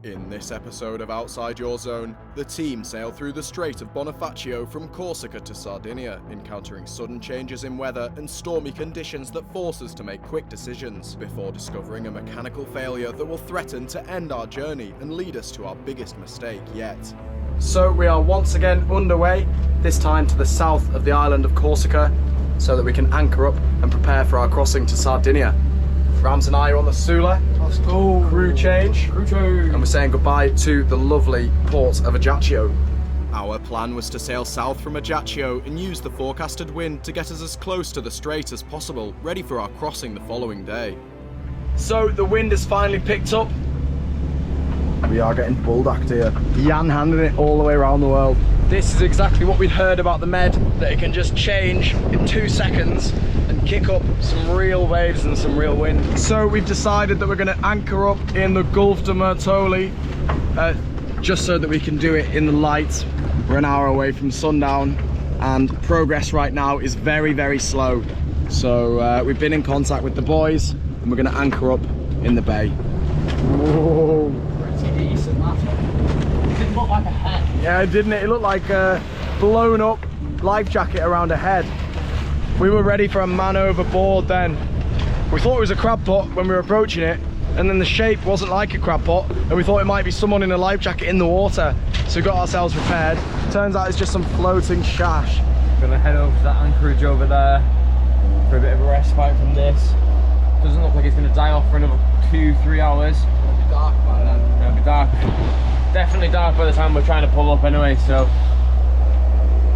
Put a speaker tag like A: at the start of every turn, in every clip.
A: In this episode of Outside Your Zone, the team sail through the Strait of Bonifacio from Corsica to Sardinia, encountering sudden changes in weather and stormy conditions that force us to make quick decisions, before discovering a mechanical failure that will threaten to end our journey and lead us to our biggest mistake yet.
B: So we are once again underway, this time to the south of the island of Corsica, so that we can anchor up and prepare for our crossing to Sardinia. Rams and I are on the Sula. Let's go. Crew change. And we're saying goodbye to the lovely port of Ajaccio.
A: Our plan was to sail south from Ajaccio and use the forecasted wind to get us as close to the strait as possible, ready for our crossing the following day.
B: So the wind has finally picked up. We are getting bulldocked here. Jan handing it all the way around the world. This is exactly what we'd heard about the Med, that it can just change in 2 seconds and kick up some real waves and some real wind. So we've decided that we're going to anchor up in the Gulf de Mirtoli, just so that we can do it in the light. We're an hour away from sundown and progress right now is very, very slow. So we've been in contact with the boys and we're going to anchor up in the bay. Whoa.
C: Pretty decent, that. It didn't look like a head.
B: Yeah, didn't it? It looked like a blown up life jacket around a head. We were ready for a man overboard then. We thought it was a crab pot when we were approaching it, and then the shape wasn't like a crab pot, and we thought it might be someone in a life jacket in the water. So we got ourselves prepared. Turns out it's just some floating shash.
C: Gonna head over to that anchorage over there for a bit of a respite from this. Doesn't look like it's gonna die off for another 2-3 hours.
B: It'll be dark by then.
C: It'll be dark. Definitely dark by the time we're trying to pull up anyway, so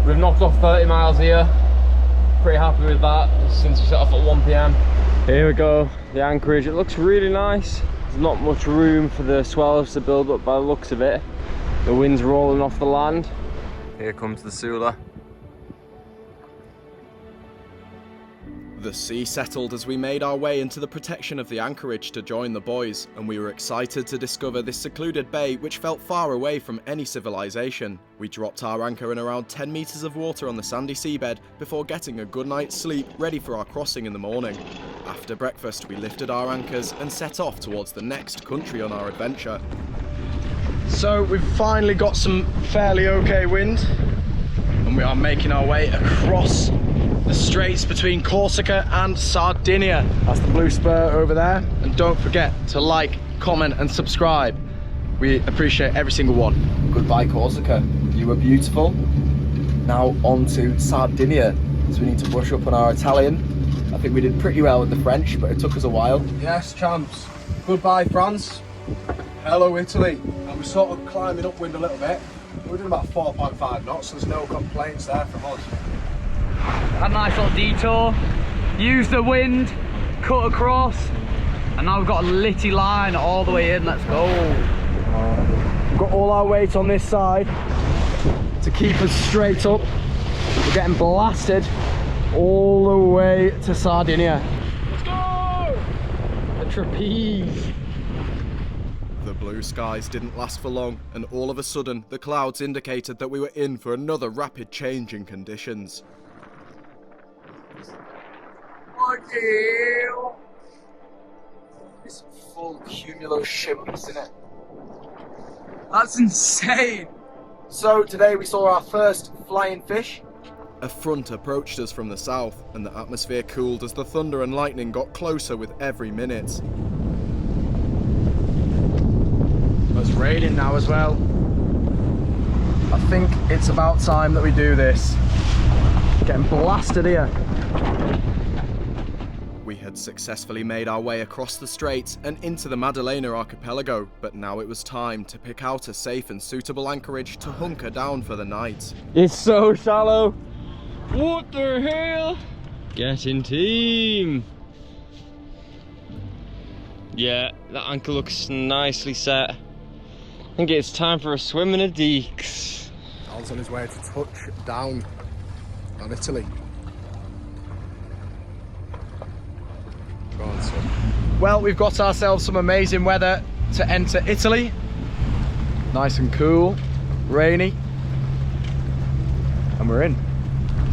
C: we've knocked off 30 miles here. Pretty happy with that since we set off at 1 PM. Here we go, the anchorage. It looks really nice. There's not much room for the swells to build up by the looks of it. The wind's rolling off the land. Here comes the Sula.
A: The sea settled as we made our way into the protection of the anchorage to join the boys, and we were excited to discover this secluded bay which felt far away from any civilization. We dropped our anchor in around 10 meters of water on the sandy seabed before getting a good night's sleep, ready for our crossing in the morning. After breakfast, we lifted our anchors and set off towards the next country on our adventure.
B: So we've finally got some fairly okay wind, and we are making our way across the straits between Corsica and Sardinia. That's the blue spur over there. And don't forget to like, comment and subscribe. We appreciate every single one. Goodbye Corsica, you were beautiful. Now on to Sardinia, so we need to brush up on our Italian. I think we did pretty well with the French, but it took us a while.
D: Yes, champs. Goodbye, France. Hello, Italy. And we're sort of climbing upwind a little bit. We're doing about 4.5 knots, so there's no complaints there from us.
C: Had a nice little detour, used the wind, cut across, and now we've got a litty line all the way in. Let's go.
B: We've got all our weight on this side to keep us straight up. We're getting blasted all the way to Sardinia.
C: Let's go!
B: The trapeze.
A: The blue skies didn't last for long, and all of a sudden, the clouds indicated that we were in for another rapid change in conditions.
B: It's full cumulo shimp, isn't it?
D: That's insane.
B: So today we saw our first flying fish.
A: A front approached us from the south, and the atmosphere cooled as the thunder and lightning got closer with every minute.
B: It's raining now as well. I think it's about time that we do this. Getting blasted here.
A: We had successfully made our way across the strait and into the Maddalena archipelago, but now it was time to pick out a safe and suitable anchorage to hunker down for the night.
C: It's so shallow. What the hell? Get in team. Yeah, that anchor looks nicely set. I think it's time for a swim in a deeks.
D: Al's on his way to touch down on Italy. Go on, son.
B: Well, we've got ourselves some amazing weather to enter Italy. Nice and cool, rainy, and we're in.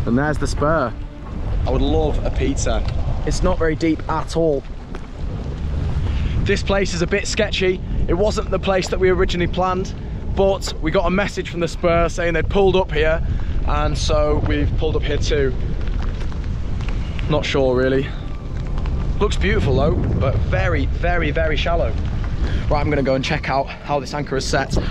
B: And there's the spur. I would love a pizza. It's not very deep at all. This place is a bit sketchy. It wasn't the place that we originally planned, but we got a message from the Spur saying they'd pulled up here, and so we've pulled up here too. Not sure really. Looks beautiful though, but very, very, very shallow. Right, I'm gonna go and check out how this anchor is set. Hey,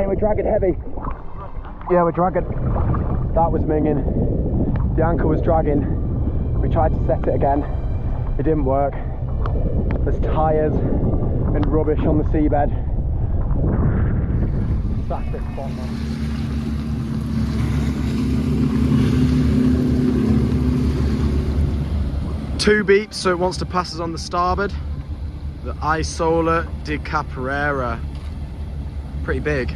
B: we're dragging heavy. Yeah, we're dragging. That was minging. The anchor was dragging. We tried to set it again. It didn't work. There's tyres and rubbish on the seabed. That's it, spot, man. Two beeps, so it wants to pass us on the starboard. The Isola di Caprera. Pretty big.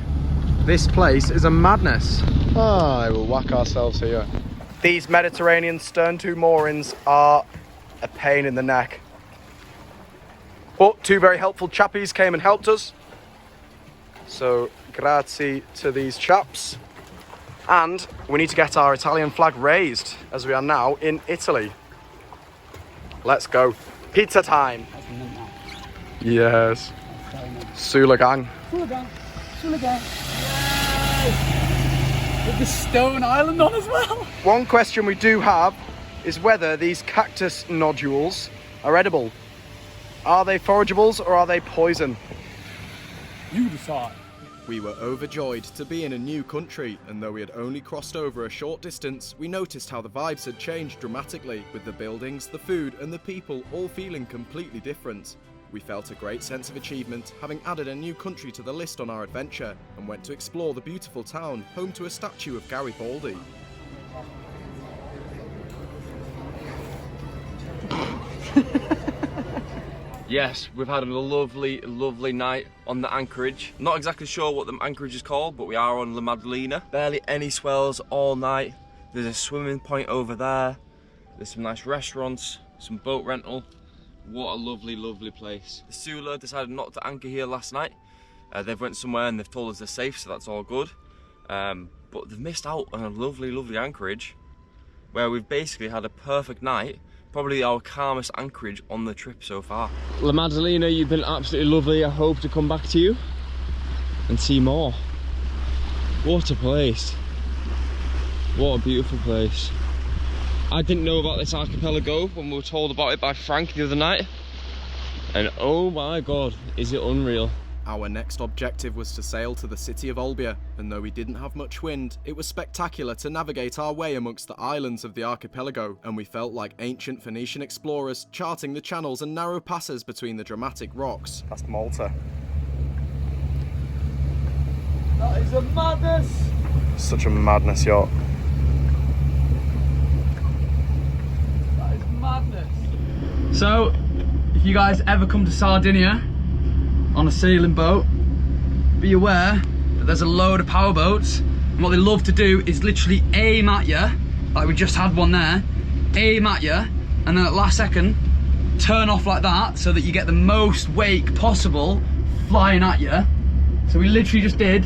B: This place is a madness. Ah, we'll whack ourselves here. These Mediterranean stern to moorings are a pain in the neck. But two very helpful chappies came and helped us. So, grazie to these chaps. And we need to get our Italian flag raised, as we are now in Italy. Let's go. Pizza time. Yes. Sula gang.
E: Sula gang. Sula gang. With the stone island on as well.
B: One question we do have is whether these cactus nodules are edible. Are they forageables or are they poison?
E: You decide.
A: We were overjoyed to be in a new country, and though we had only crossed over a short distance, we noticed how the vibes had changed dramatically, with the buildings, the food and the people all feeling completely different. We felt a great sense of achievement, having added a new country to the list on our adventure, and went to explore the beautiful town, home to a statue of Garibaldi.
C: Yes, we've had a lovely, lovely night on the anchorage. Not exactly sure what the anchorage is called, but we are on La Maddalena. Barely any swells all night. There's a swimming point over there. There's some nice restaurants, some boat rental. What a lovely, lovely place. The Sula decided not to anchor here last night. They've went somewhere and they've told us they're safe, so that's all good. But they've missed out on a lovely, lovely anchorage where we've basically had a perfect night. Probably our calmest anchorage on the trip so far. La Maddalena, you've been absolutely lovely. I hope to come back to you and see more. What a place. What a beautiful place. I didn't know about this archipelago when we were told about it by Frank the other night. And oh my God, is it unreal.
A: Our next objective was to sail to the city of Olbia, and though we didn't have much wind, it was spectacular to navigate our way amongst the islands of the archipelago, and we felt like ancient Phoenician explorers charting the channels and narrow passes between the dramatic rocks.
B: That's Malta.
E: That is a madness.
B: Such a madness yacht.
E: That is madness. So, if you guys ever come to Sardinia on a sailing boat, be aware that there's a load of power boats, and what they love to do is literally aim at you, like we just had one there, aim at you, and then at last second turn off like that so that you get the most wake possible flying at you. So we literally just did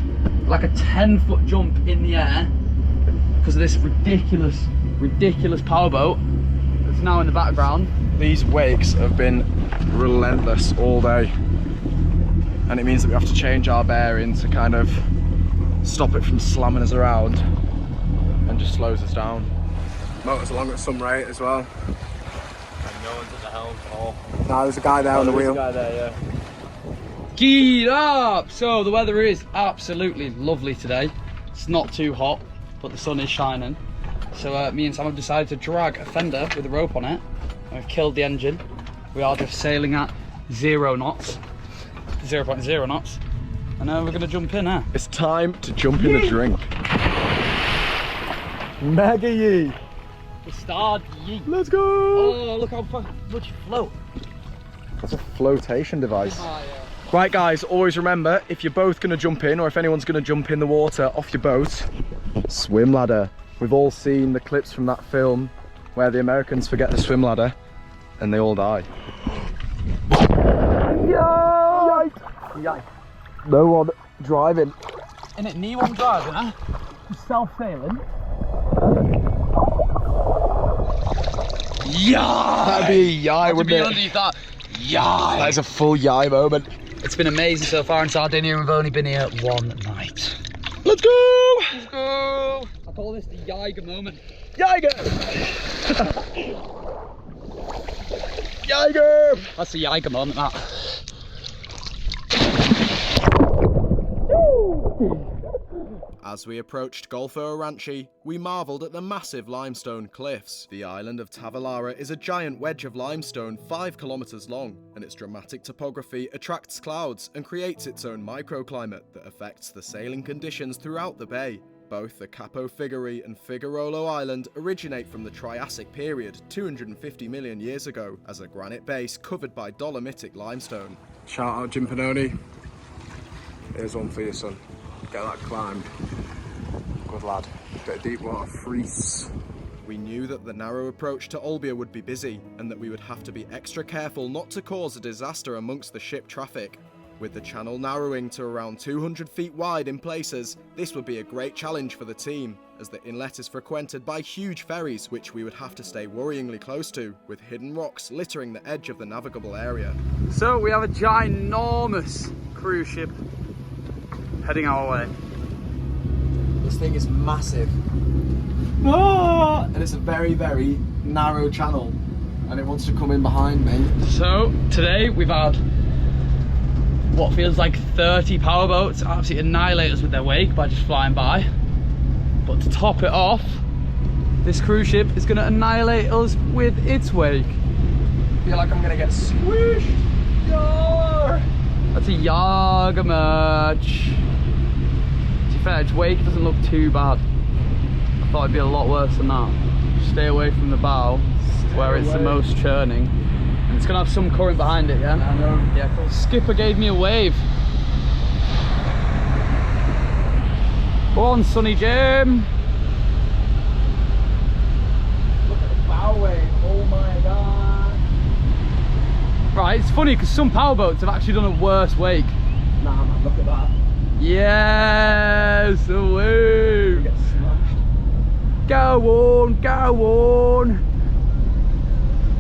E: like a 10-foot jump in the air because of this ridiculous power boat that's now in the background.
B: These wakes have been relentless all day. And it means that we have to change our bearing to kind of stop it from slamming us around, and just slows us down. Motor's along at some rate as well.
C: And no one's at the helm at all.
B: No, there's a guy there on the wheel.
C: There's a guy there, yeah.
E: Geared up! So the weather is absolutely lovely today. It's not too hot, but the sun is shining. So me and Sam have decided to drag a fender with a rope on it, and we've killed the engine. We are just sailing at 0 knots. 0.0 knots, and now we're going to jump in here.
B: It's time to jump in the drink. Mega yee!
E: The start yeet.
B: Let's go!
E: Oh, look how much you float.
B: It's a flotation device.
E: Oh, yeah.
B: Right guys, always remember, if you're both going to jump in, or if anyone's going to jump in the water off your boat, swim ladder. We've all seen the clips from that film where the Americans forget the swim ladder and they all die. Yikes. No one driving.
E: And it need one driving, huh? Self-sailing. Yeah!
B: That'd be a yai, wouldn't it?
E: Underneath that. Yeah!
B: That is a full yai moment.
E: It's been amazing so far in Sardinia. We've only been here one night.
B: Let's go!
E: Let's go! I call this the Jaeger moment.
B: Jaeger! Jaeger!
E: That's the Jaeger moment, that.
A: As we approached Golfo Oranchi, we marvelled at the massive limestone cliffs. The island of Tavolara is a giant wedge of limestone 5 kilometres long, and its dramatic topography attracts clouds and creates its own microclimate that affects the sailing conditions throughout the bay. Both the Capo Figuri and Figueroa Island originate from the Triassic period 250 million years ago as a granite base covered by dolomitic limestone.
D: Shout out Jim Panoni. Here's one for you, son. Get that climbed. Good lad. Bit of deep water freeze.
A: We knew that the narrow approach to Olbia would be busy, and that we would have to be extra careful not to cause a disaster amongst the ship traffic. With the channel narrowing to around 200 feet wide in places, this would be a great challenge for the team, as the inlet is frequented by huge ferries which we would have to stay worryingly close to, with hidden rocks littering the edge of the navigable area.
E: So we have a ginormous cruise ship heading our way.
B: This thing is massive. And it's a very, very narrow channel. And it wants to come in behind me.
E: So today we've had what feels like 30 powerboats absolutely annihilate us with their wake by just flying by. But to top it off, this cruise ship is going to annihilate us with its wake.
B: I feel like I'm going to get squished. Yar!
E: That's a Jaeger merch. To be fair, its wake doesn't look too bad. I thought it'd be a lot worse than that. Stay away from the bow, where it's the most churning. And it's gonna have some current behind it, yeah?
B: I know.
E: Yeah, cool. Skipper gave me a wave. Go on, Sonny Jim.
B: Look at the bow wave. Oh my god.
E: Right, it's funny because some powerboats have actually done a worse wake.
B: Nah man, look at that.
E: Yes, a wave.
B: Get smashed.
E: Go on, go on.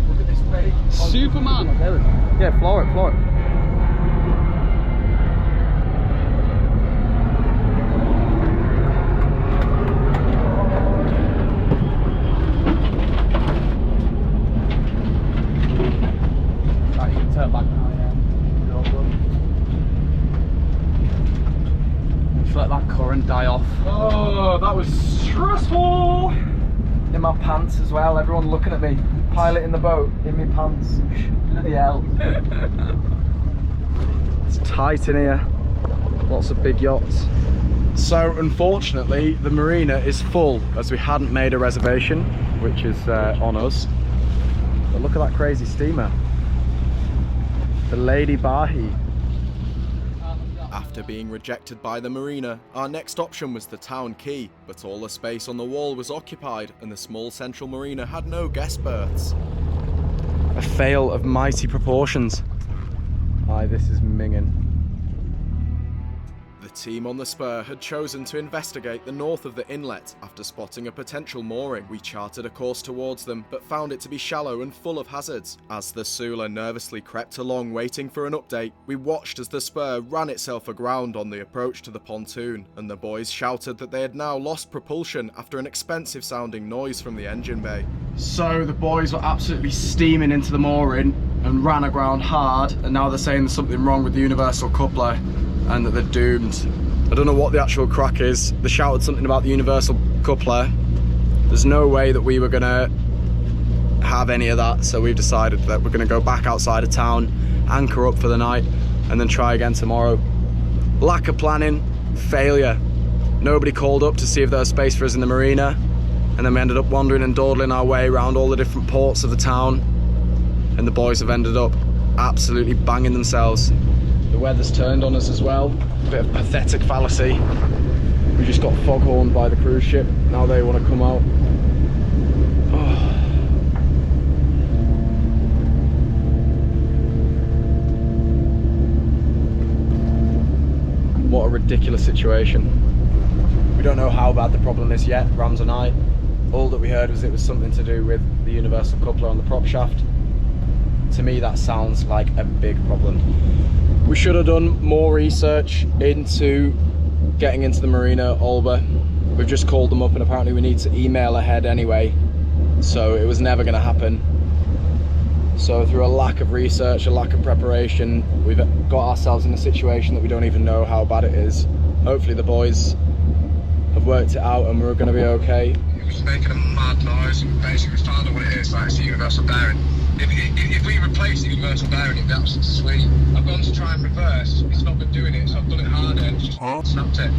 B: Look at this wave.
E: Superman. Yeah, floor it, floor it. Right, you can turn back now, yeah. Just let that current die off.
B: Oh, that was stressful. In my pants as well, everyone looking at me. Piloting the boat in my pants. Bloody hell. It's tight in here. Lots of big yachts.
D: So unfortunately the marina is full as we hadn't made a reservation, which is on us. But look at that crazy steamer. The Lady Bahi.
A: After being rejected by the marina, our next option was the town quay, but all the space on the wall was occupied and the small central marina had no guest berths.
B: A fail of mighty proportions. Aye, this is minging.
A: The team on the spur had chosen to investigate the north of the inlet after spotting a potential mooring. We charted a course towards them, but found it to be shallow and full of hazards. As the Sula nervously crept along waiting for an update, we watched as the spur ran itself aground on the approach to the pontoon, and the boys shouted that they had now lost propulsion after an expensive sounding noise from the engine bay.
B: So the boys were absolutely steaming into the mooring and ran aground hard, and now they're saying there's something wrong with the universal coupler and that they're doomed. I don't know what the actual crack is. They shouted something about the universal coupler. There's no way that we were gonna have any of that, so we've decided that we're gonna go back outside of town, anchor up for the night, and then try again tomorrow. Lack of planning, failure. Nobody called up to see if there was space for us in the marina, and then we ended up wandering and dawdling our way around all the different ports of the town, and the boys have ended up absolutely banging themselves. The weather's turned on us as well. A bit of pathetic fallacy. We just got foghorned by the cruise ship. Now they want to come out. Oh. What a ridiculous situation. We don't know how bad the problem is yet, Rams and I. All that we heard was it was something to do with
D: the universal coupler on the prop shaft. To me that sounds like a big problem. We should have done more research into getting into the marina at Alba. We've just called them up and apparently we need to email ahead anyway, so it was never going to happen. So through a lack of research, a lack of preparation, we've got ourselves in a situation that we don't even know how bad it is. Hopefully the boys have worked it out and we're going to be okay.
F: It was making a mad noise and basically found out what it is, like it's the universal bearing. If we replace the universal bearing, it'd be absolutely sweet. I've gone to try and reverse, it's not been doing it, so I've done it harder and it's just snapped it.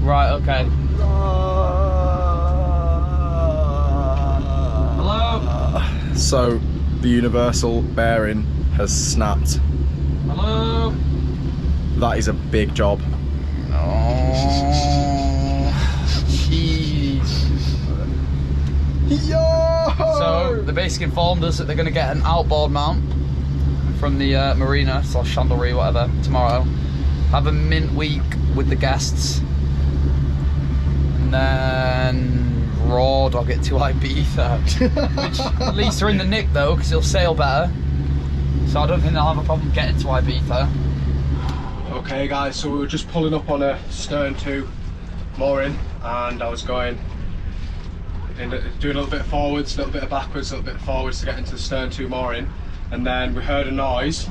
C: Right, okay.
E: Hello?
D: So the universal bearing has snapped.
E: Hello?
D: That is a big job.
E: Oh, jeez.
D: Yo!
E: So they basically informed us that they're going to get an outboard mount from the marina, so chandlery, whatever, tomorrow. Have a mint week with the guests, and then raw dog it to Ibiza, which at least they're in the nick though, because he'll sail better. So I don't think they'll have a problem getting to Ibiza.
D: Okay guys, so we were just pulling up on a stern 2 mooring, and I was going doing a little bit of forwards, a little bit of backwards, a little bit of forwards to get into the stern 2 mooring, and then we heard a noise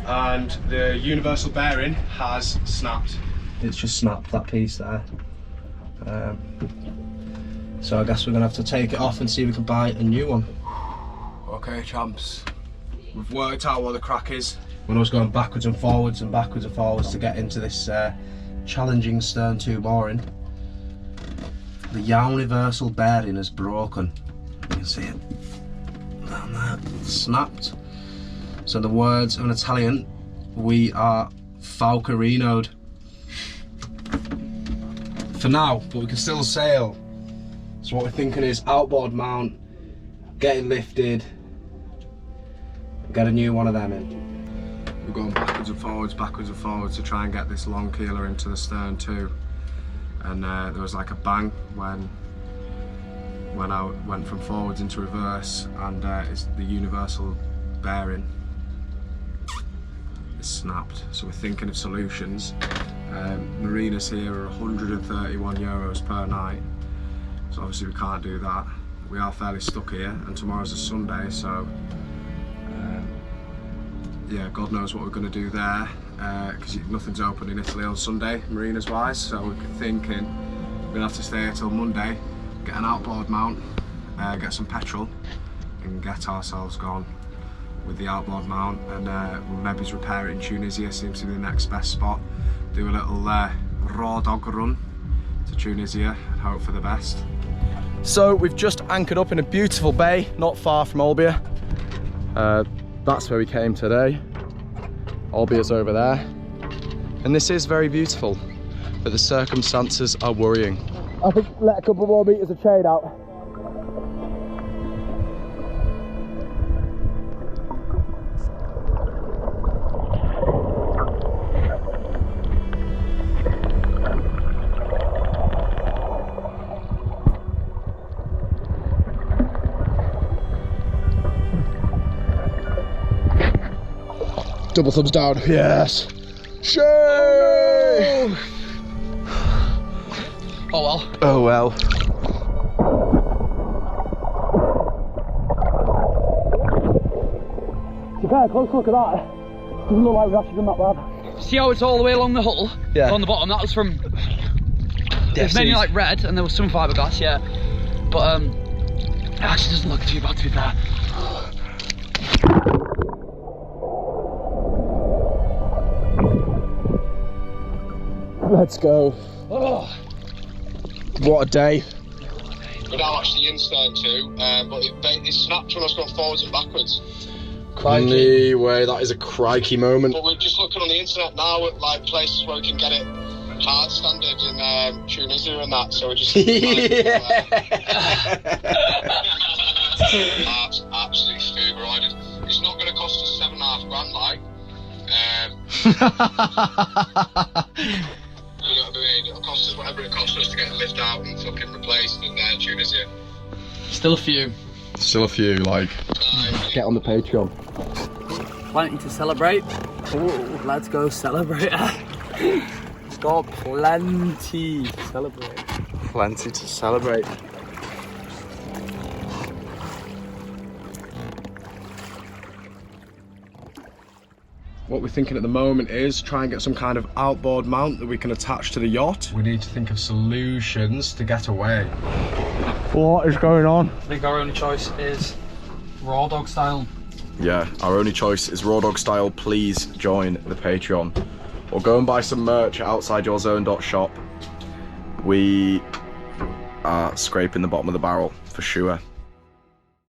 D: and the universal bearing has snapped. It's just snapped, that piece there. So I guess we're gonna have to take it off and see if we can buy a new one. Okay champs, we've worked out what the crack is. When I was going backwards and forwards to get into this challenging stern 2 mooring, the universal bearing has broken. You can see it down there, snapped. So in the words of an Italian, we are falcarinoed for now, but we can still sail. So what we're thinking is outboard mount, get it lifted, get a new one of them in. We're going backwards and forwards to try and get this long keeler into the stern 2. And there was like a bang when I went from forwards into reverse, and it's the universal bearing is snapped. So we're thinking of solutions. Marinas here are €131 per night, so obviously we can't do that. We are fairly stuck here, and tomorrow's a Sunday, so yeah, God knows what we're going to do there, because nothing's open in Italy on Sunday, marinas wise, so we're thinking we're going to have to stay here till Monday, get an outboard mount, get some petrol, and get ourselves gone with the outboard mount, and we'll maybe repair it in Tunisia, seems to be the next best spot. Do a little raw dog run to Tunisia and hope for the best. So we've just anchored up in a beautiful bay not far from Olbia. That's where we came today. Olbia's over there. And this is very beautiful, but the circumstances are worrying. I think let a couple more meters of chain out. Double thumbs down, yes. Shay!
E: Oh well.
D: Oh well.
E: It's a very close look at that. Doesn't look like we've actually done that bad. See how it's all the way along the hull?
D: Yeah.
E: On the bottom, that was from... There's mainly like red, and there was some fiberglass, yeah. But it actually doesn't look too bad, to be fair.
D: Let's go.
E: Oh.
D: What a day.
F: We're now actually in stern 2, but it snapped when I was going forwards and backwards.
D: Crikey. Way, that is a crikey moment.
F: But we're just looking on the internet now at like places where we can get it hard standard in Tunisia and that, so we're just That's absolutely stupid. It's not going to cost us £7.5 grand, like. You know what I mean? It'll cost us whatever it costs us to get a lift out and fucking replaced in Tunisia.
E: Still a few.
A: Still a few, like, get on the Patreon.
E: Plenty to celebrate. Oh, let's go celebrate. It's got plenty to celebrate.
B: Plenty to celebrate.
A: What we're thinking at the moment is try and get some kind of outboard mount that we can attach to the yacht. We need to think of solutions to get away.
B: What is going on?
E: I think our only choice is raw dog style.
A: Yeah, our only choice is raw dog style. Please join the Patreon. Or go and buy some merch at outsideyourzone.shop. We are scraping the bottom of the barrel for sure.